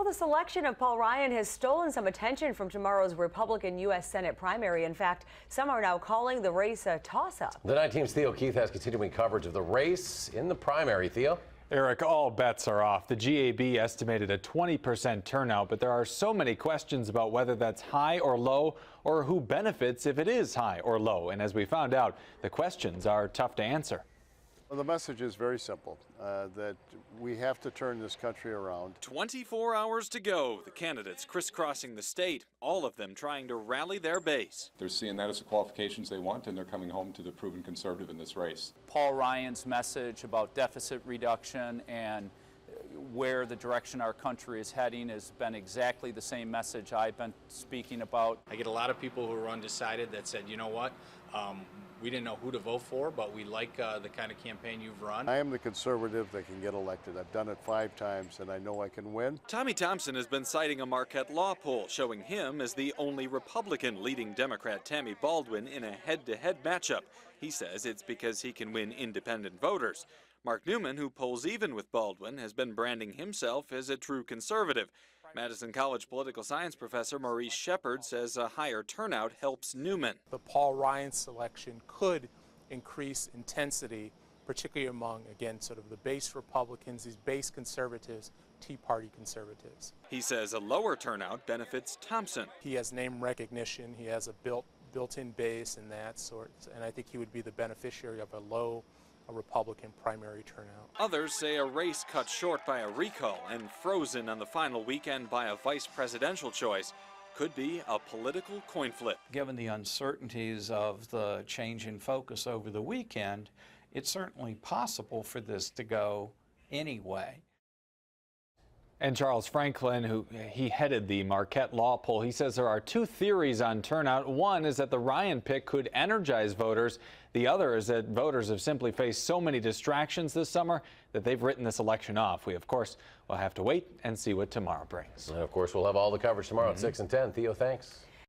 the selection of Paul Ryan has stolen some attention from tomorrow's Republican U.S. Senate primary. In fact, some are now calling the race a toss-up. The 9 Team's Theo Keith has continuing coverage of the race in the primary. Theo? Eric, all bets are off. The GAB estimated a 20% turnout, but there are so many questions about whether that's high or low, or who benefits if it is high or low. And as we found out, the questions are tough to answer. Well, the message is very simple, that we have to turn this country around. 24 hours to go. The candidates crisscrossing the state, all of them trying to rally their base. They're seeing that as the qualifications they want, and they're coming home to the proven conservative in this race. Paul Ryan's message about deficit reduction and where the direction our country is heading has been exactly the same message I've been speaking about. I get a lot of people who are undecided that said, you know what, we didn't know who to vote for, but we like the kind of campaign you've run. I am the conservative that can get elected. I've done it 5 times, and I know I can win. Tommy Thompson has been citing a Marquette law poll showing him as the only Republican leading Democrat Tammy Baldwin in a head-to-head matchup. He says it's because he can win independent voters. Mark Newman, who polls even with Baldwin, has been branding himself as a true conservative. Madison College political science professor Maurice Shepard says a higher turnout helps Newman. The Paul Ryan selection could increase intensity, particularly among, again, sort of the base Republicans, these base conservatives, Tea Party conservatives. He says a lower turnout benefits Thompson. He has name recognition, he has a built-in base and that sort, and I think he would be the beneficiary of a Republican primary turnout. Others say a race cut short by a recall and frozen on the final weekend by a vice presidential choice could be a political coin flip. Given the uncertainties of the change in focus over the weekend, it's certainly possible for this to go anyway. And Charles Franklin, he headed the Marquette law poll, he says there are 2 theories on turnout. One is that the Ryan pick could energize voters. The other is that voters have simply faced so many distractions this summer that they've written this election off. We, of course, will have to wait and see what tomorrow brings. And, of course, we'll have all the coverage tomorrow at 6 and 10. Theo, thanks.